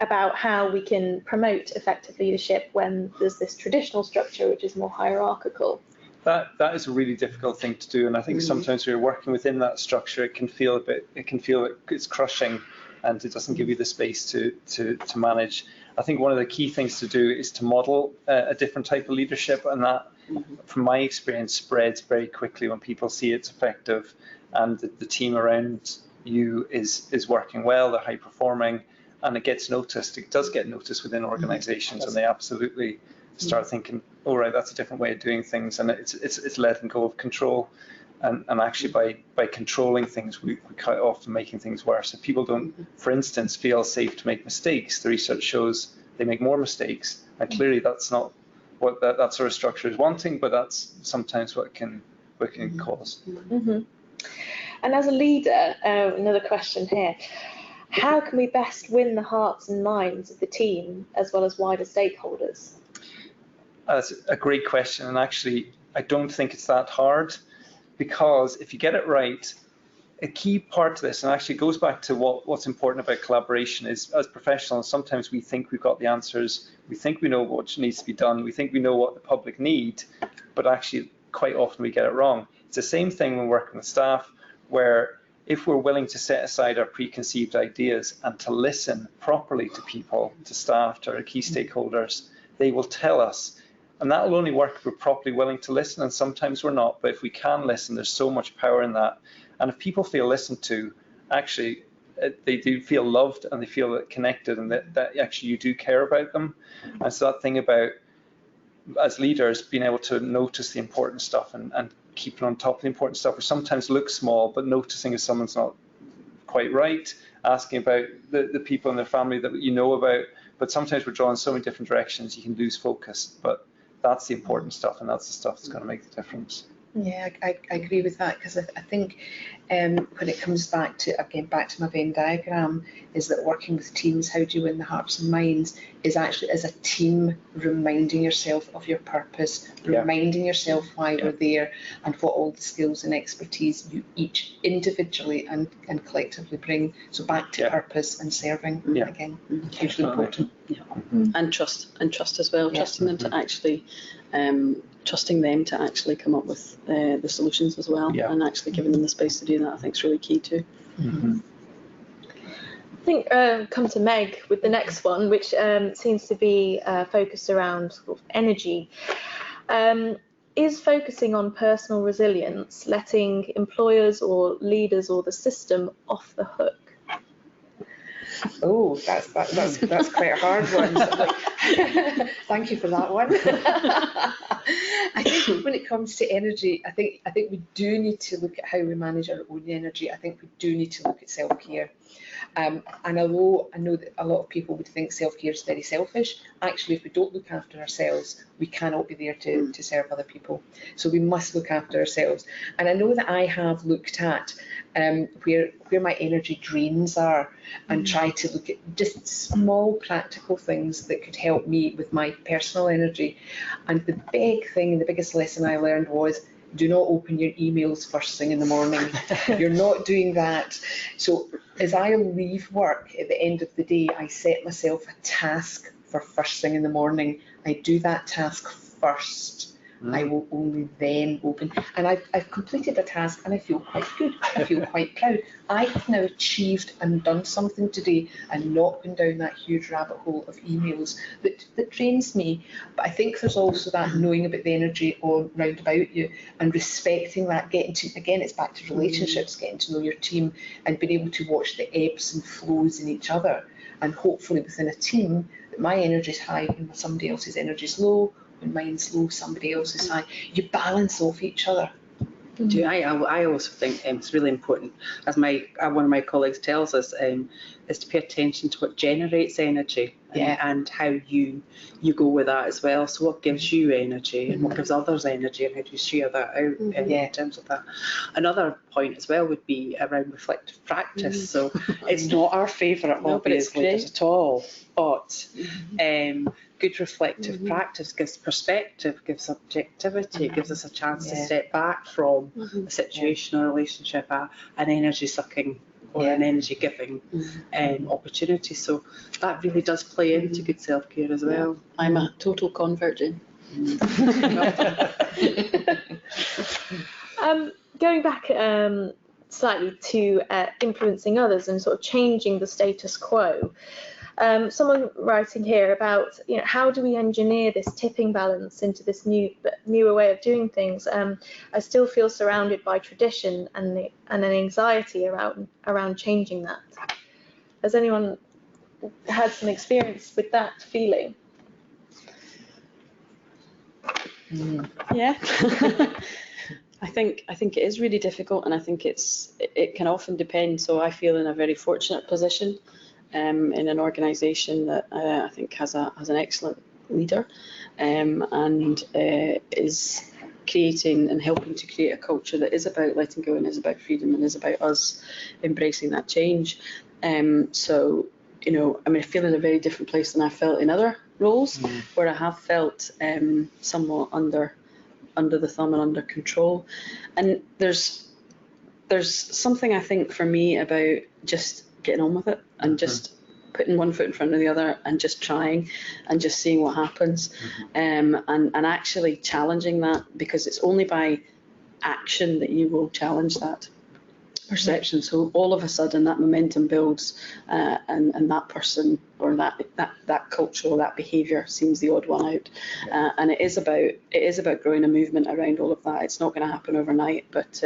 about how we can promote effective leadership when there's this traditional structure which is more hierarchical. That is a really difficult thing to do, and I think sometimes when you're working within that structure, it can feel like it's crushing, and it doesn't give you the space to manage. I think one of the key things to do is to model a different type of leadership, and that, from my experience, spreads very quickly when people see it's effective, and the team around you is working well, they're high performing, and it gets noticed. It does get noticed within organisations, and they absolutely start thinking, oh right, that's a different way of doing things, and it's letting go of control, and actually by controlling things, we quite often making things worse. If people don't, for instance, feel safe to make mistakes, the research shows they make more mistakes, and clearly that's not what that sort of structure is wanting, but that's sometimes what can cause. Mm-hmm. And as a leader, another question here, how can we best win the hearts and minds of the team as well as wider stakeholders? That's a great question, and actually I don't think it's that hard, because if you get it right, a key part to this, and actually goes back to what's important about collaboration, is as professionals, sometimes we think we've got the answers, we think we know what needs to be done, we think we know what the public need, but actually quite often we get it wrong. It's the same thing when working with staff, where if we're willing to set aside our preconceived ideas and to listen properly to people, to staff, to our key stakeholders, they will tell us. And that will only work if we're properly willing to listen, and sometimes we're not, but if we can listen, there's so much power in that. And if people feel listened to, actually, they do feel loved and they feel connected, and that actually you do care about them. And so that thing about, as leaders, being able to notice the important stuff and keeping on top of the important stuff, which sometimes looks small, but noticing if someone's not quite right, asking about the people in their family that you know about, but sometimes we're drawn in so many different directions, you can lose focus. But that's the important stuff, and that's the stuff that's going to make the difference. Yeah, I agree with that, because I think when it comes back to my Venn diagram, is that working with teams, how do you win the hearts and minds, is actually as a team reminding yourself of your purpose, reminding yourself why we're there, and what all the skills and expertise you each individually and collectively bring. So back to purpose and serving again, hugely important. And trust as well, trusting them to actually come up with the solutions as well, and actually giving them the space to do that, I think is really key too. I think come to Meg with the next one, which seems to be focused around sort of energy. Is focusing on personal resilience letting employers or leaders or the system off the hook? Oh, that's quite a hard one. So, thank you for that one. I think when it comes to energy, I think we do need to look at how we manage our own energy. I think we do need to look at self-care. And although I know that a lot of people would think self-care is very selfish, actually if we don't look after ourselves, we cannot be there to serve other people. So we must look after ourselves. And I know that I have looked at where my energy drains are and try to look at just small practical things that could help me with my personal energy. And the big thing, the biggest lesson I learned was, do not open your emails first thing in the morning. You're not doing that. So as I leave work at the end of the day, I set myself a task for first thing in the morning. I do that task first. I will only then open. And I've completed a task and I feel quite good. I feel quite proud. I have now achieved and done something today and not gone down that huge rabbit hole of emails that drains me. But I think there's also that knowing about the energy all round about you and respecting that, getting to, again, it's back to relationships, getting to know your team and being able to watch the ebbs and flows in each other. And hopefully within a team, that my energy is high and somebody else's energy is low. When mine's low, somebody else is high. You balance off each other. I also think it's really important, as one of my colleagues tells us, is to pay attention to what generates energy and how you go with that as well. So what gives you energy and what gives others energy, and how do you share that out in terms of that. Another point as well would be around reflective practice. So it's not our favourite hobby as leaders at all, but good reflective practice gives perspective, gives objectivity, it gives us a chance to step back from a situation or a relationship, an energy sucking or an energy giving opportunity. So that really does play into good self-care as well. I'm a total convert, Jane. Going back slightly to influencing others and sort of changing the status quo. Someone writing here about, how do we engineer this tipping balance into this newer way of doing things? I still feel surrounded by tradition and an anxiety around changing that. Has anyone had some experience with that feeling? Yeah. I think it is really difficult, and I think it can often depend. So I feel in a very fortunate position in an organisation that I think has an excellent leader and is creating and helping to create a culture that is about letting go and is about freedom and is about us embracing that change. So, I feel in a very different place than I felt in other roles where I have felt somewhat under the thumb and under control. And there's something I think for me about just getting on with it and just putting one foot in front of the other and just trying and just seeing what happens and actually challenging that, because it's only by action that you will challenge that perception. So all of a sudden that momentum builds and that person or that culture or that behaviour seems the odd one out. And it is about growing a movement around all of that. It's not going to happen overnight, but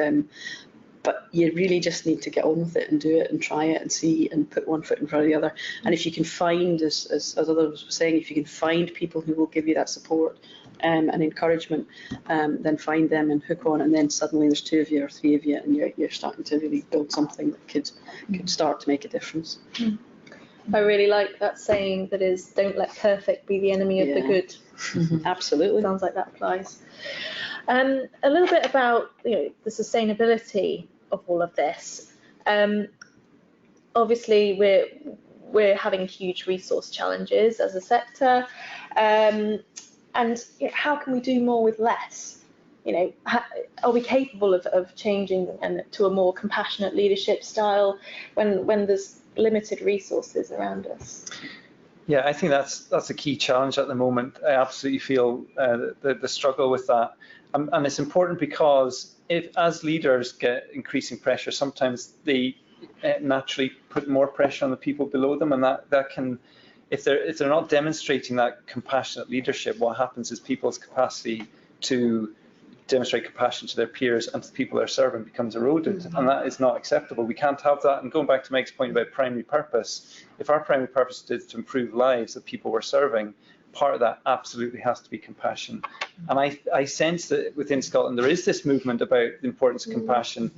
you really just need to get on with it and do it and try it and see and put one foot in front of the other. And if you can find, as others were saying, if you can find people who will give you that support and encouragement, then find them and hook on, and then suddenly there's 2 of you or 3 of you and you're starting to really build something that could start to make a difference. I really like that saying that is, don't let perfect be the enemy of the good. Absolutely. Sounds like that applies. A little bit about the sustainability of all of this. Obviously, we're having huge resource challenges as a sector, and how can we do more with less? Are we capable of changing and to a more compassionate leadership style when there's limited resources around us? Yeah, I think that's a key challenge at the moment. I absolutely feel the struggle with that. And it's important because as leaders get increasing pressure, sometimes they naturally put more pressure on the people below them, and that can, if they're not demonstrating that compassionate leadership, what happens is people's capacity to demonstrate compassion to their peers and to the people they're serving becomes eroded, and that is not acceptable. We can't have that. And going back to Meg's point about primary purpose, if our primary purpose is to improve lives of people we're serving, part of that absolutely has to be compassion. And I sense that within Scotland there is this movement about the importance of compassion.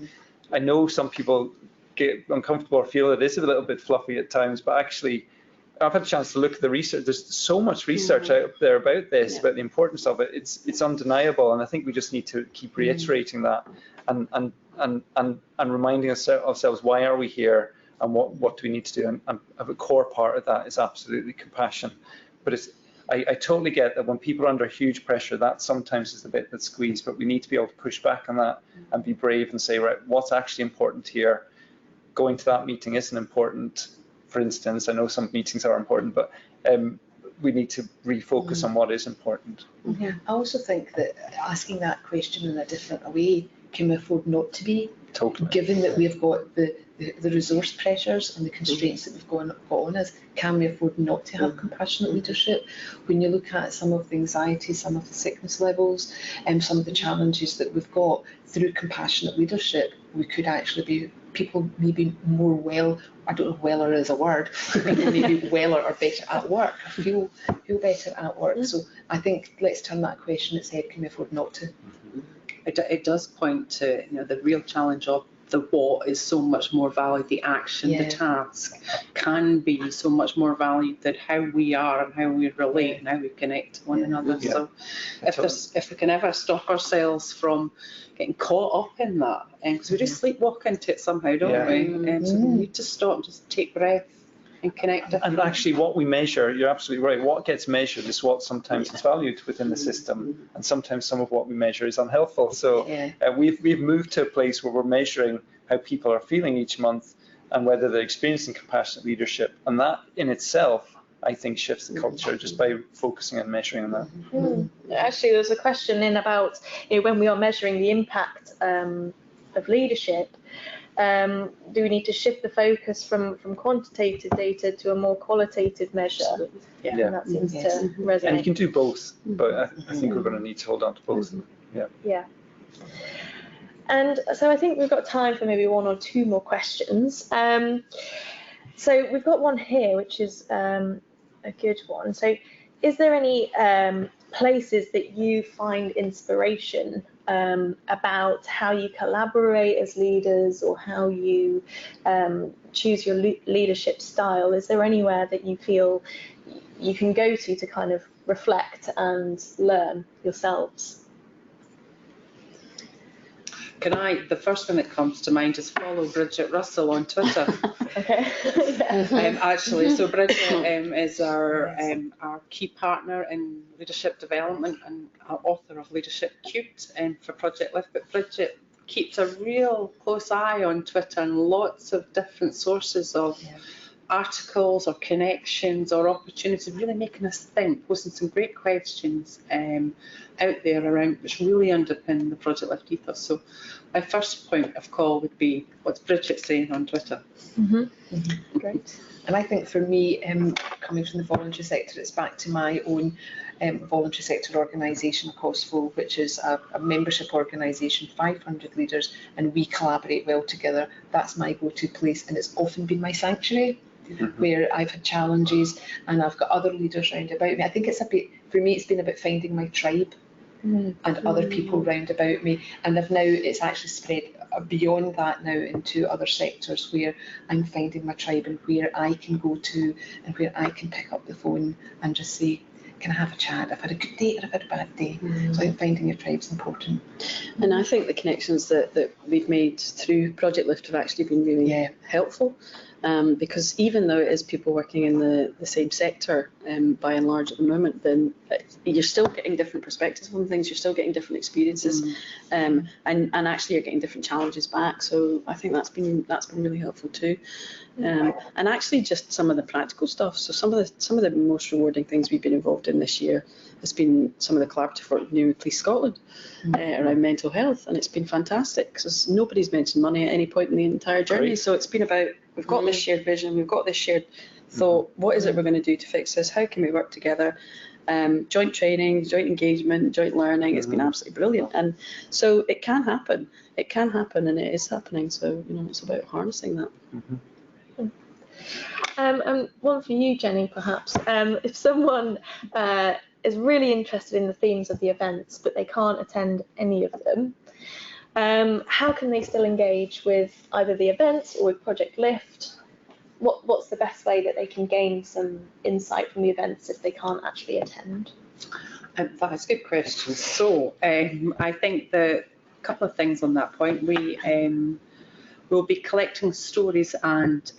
I know some people get uncomfortable or feel it is a little bit fluffy at times, but actually I've had a chance to look at the research. There's so much research out there about this, about the importance of it. It's undeniable, and I think we just need to keep reiterating that and reminding ourselves why are we here and what do we need to do. And a core part of that is absolutely compassion. But I totally get that when people are under huge pressure, that sometimes is the bit that's squeezed, but we need to be able to push back on that and be brave and say, right, what's actually important here? Going to that meeting isn't important. For instance, I know some meetings are important, but we need to refocus on what is important. I also think that asking that question in a different way, can we afford not to be? Totally. Given that we've got the resource pressures and the constraints that we've got on us, can we afford not to have compassionate leadership? When you look at some of the anxiety, some of the sickness levels, and some of the challenges that we've got, through compassionate leadership, we could actually be people maybe more well, I don't know if weller is a word, people maybe weller or better at work, feel better at work. So I think let's turn that question its head, can we afford not to? It does point to the real challenge of the what is so much more valued, the action, the task can be so much more valued than how we are and how we relate and how we connect to one another. So if we can ever stop ourselves from getting caught up in that, because we just sleepwalk into it somehow, don't we? So we need to stop, just take breath and connect. And actually what we measure, you're absolutely right, what gets measured is what sometimes is valued within the system, and sometimes some of what we measure is unhelpful. So we've moved to a place where we're measuring how people are feeling each month and whether they're experiencing compassionate leadership, and that in itself I think shifts the culture just by focusing and measuring on that. Actually, there's a question in about when we are measuring the impact of leadership, do we need to shift the focus from quantitative data to a more qualitative measure? And that seems to resonate. And you can do both, but I think we're going to need to hold on to both. Yeah. And so I think we've got time for maybe one or two more questions. So we've got one here, which is a good one. So is there any places that you find inspiration about how you collaborate as leaders, or how you choose your leadership style? Is there anywhere that you feel you can go to kind of reflect and learn yourselves? The first thing that comes to mind is follow Bridget Russell on Twitter. Okay. Actually, so Bridget is our key partner in leadership development and author of Leadership Cubed for Project Lift. But Bridget keeps a real close eye on Twitter and lots of different sources of articles or connections or opportunities, really making us think, posting some great questions out there around which really underpin the Project Lift ethos. So my first point of call would be, what's Bridget saying on Twitter? Great. And I think for me, coming from the voluntary sector, it's back to my own voluntary sector organisation, COSFO, which is a membership organisation, 500 leaders, and we collaborate well together. That's my go-to place, and it's often been my sanctuary, where I've had challenges and I've got other leaders round about me. I think it's a bit, for me, it's been about finding my tribe and other people round about me. And it's actually spread beyond that now into other sectors where I'm finding my tribe and where I can go to and where I can pick up the phone and just say, can I have a chat? I've had a good day or I've had a bad day. So I think finding your tribe's important. And I think the connections that we've made through Project Lift have actually been really helpful. Because even though it is people working in the same sector by and large at the moment, then you're still getting different perspectives on things, you're still getting different experiences, and actually you're getting different challenges back. So I think that's been really helpful too. And actually just some of the practical stuff. So some of the most rewarding things we've been involved in this year has been some of the collaborative work with New Police Scotland around mental health, and it's been fantastic because nobody's mentioned money at any point in the entire journey. So it's been about, we've got this shared vision, we've got this shared thought, what is it we're going to do to fix this, how can we work together, joint training, joint engagement, joint learning. It's been absolutely brilliant, and so it can happen, and it is happening. So it's about harnessing that. And one for you, Jenny, perhaps. If someone is really interested in the themes of the events, but they can't attend any of them, how can they still engage with either the events or with Project Lift? What's the best way that they can gain some insight from the events if they can't actually attend? That's a good question. So I think that a couple of things on that point. We'll be collecting stories and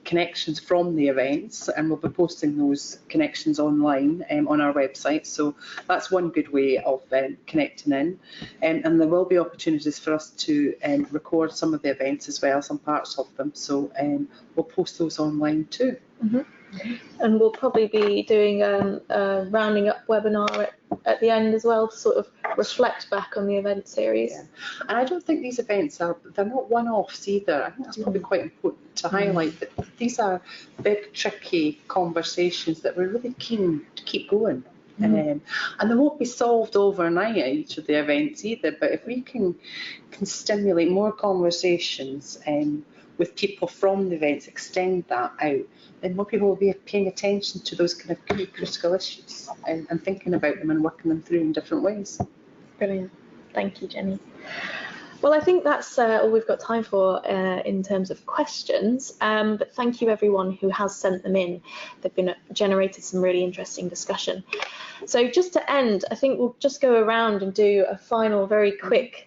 connections from the events, and we'll be posting those connections online on our website. So that's one good way of connecting in. And there will be opportunities for us to record some of the events as well, some parts of them. So we'll post those online too. Mm-hmm. And we'll probably be doing a rounding up webinar at the end as well to sort of reflect back on the event series. Yeah. And I don't think these events they're not one-offs either. I think that's probably quite important to highlight that these are big, tricky conversations that we're really keen to keep going. And they won't be solved overnight at each of the events either, but if we can stimulate more conversations with people from the events, extend that out, then more people will be paying attention to those kind of key critical issues and thinking about them and working them through in different ways. Brilliant. Thank you, Jenny. Well, I think that's all we've got time for in terms of questions, but thank you everyone who has sent them in. They've been generated some really interesting discussion. So just to end, I think we'll just go around and do a final very quick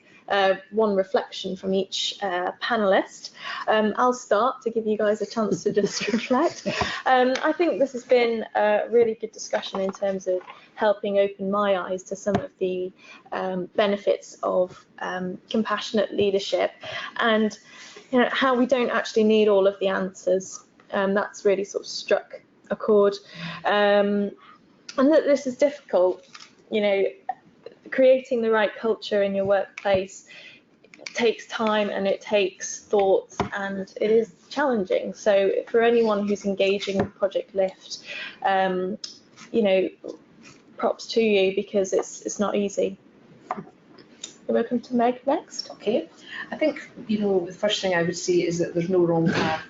one reflection from each panelist. I'll start to give you guys a chance to just reflect. I think this has been a really good discussion in terms of helping open my eyes to some of the benefits of compassionate leadership, and how we don't actually need all of the answers. That's really sort of struck a chord, and that this is difficult. Creating the right culture in your workplace takes time and it takes thought, and it is challenging. So for anyone who's engaging with Project Lift, props to you, because it's not easy. Welcome to Meg next. Okay, I think the first thing I would say is that there's no wrong path.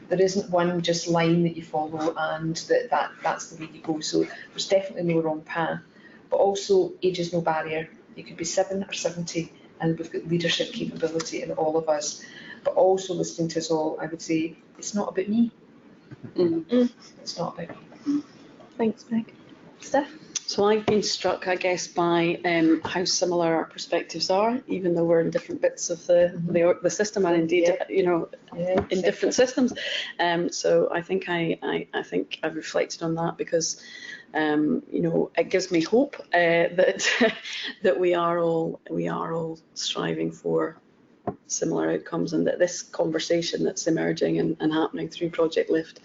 There isn't one just line that you follow and that's the way you go. So there's definitely no wrong path. But also, age is no barrier. You could be 7 or 70, and we've got leadership capability in all of us. But also, listening to us all, I would say it's not about me. It's not about me. Thanks, Meg. Steph? So I've been struck, I guess, by how similar our perspectives are, even though we're in different bits of the system, and indeed, in different systems. So I think I think I've reflected on that, because it gives me hope that we are all striving for similar outcomes, and that this conversation that's emerging and happening through Project Lift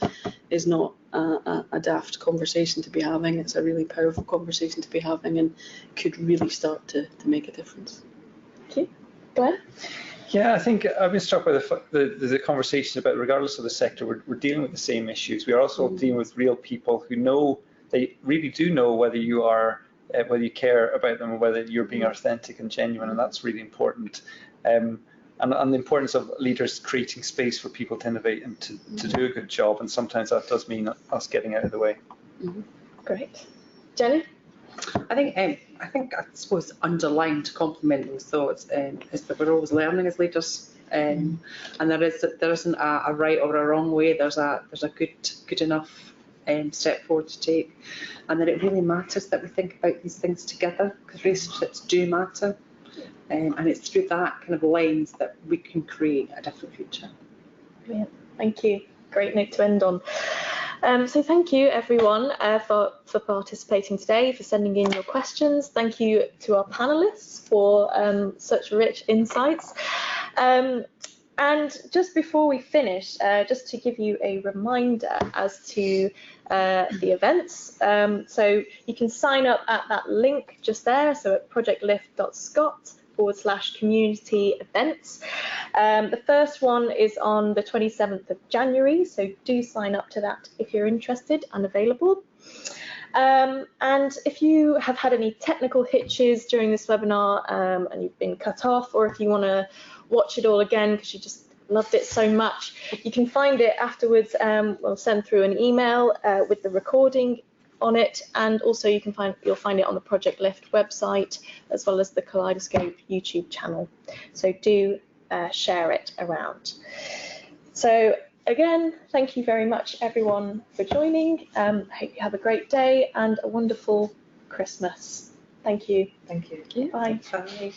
is not a daft conversation to be having. It's a really powerful conversation to be having, and could really start to make a difference. Thank you. Glenn? Yeah, I think I've been struck by the conversation about, regardless of the sector, we're dealing with the same issues. We are also dealing with real people who know, they really do know whether you care about them, or whether you're being authentic and genuine, and that's really important. And the importance of leaders creating space for people to innovate and to do a good job, and sometimes that does mean us getting out of the way. Great. Jenny? I suppose underlined to complement those thoughts is that we're always learning as leaders, and there isn't a right or a wrong way. There's a good enough step forward to take, and that it really matters that we think about these things together, because relationships do matter, and it's through that kind of lens that we can create a different future. Brilliant. Thank you. Great note to end on. So thank you everyone for participating today, for sending in your questions. Thank you to our panelists for such rich insights. And just before we finish, just to give you a reminder as to the events. So you can sign up at that link just there, so at projectlift.scot/community events. The first one is on the 27th of January, so do sign up to that if you're interested and available. And if you have had any technical hitches during this webinar and you've been cut off, or if you want to watch it all again because you just loved it so much, you can find it afterwards. We'll send through an email with the recording on it, and also you'll find it on the Project Lift website as well as the Kaleidoscope YouTube channel. So do share it around. So again, thank you very much everyone for joining. I hope you have a great day and a wonderful Christmas. Thank you. Thank you. Bye. Bye.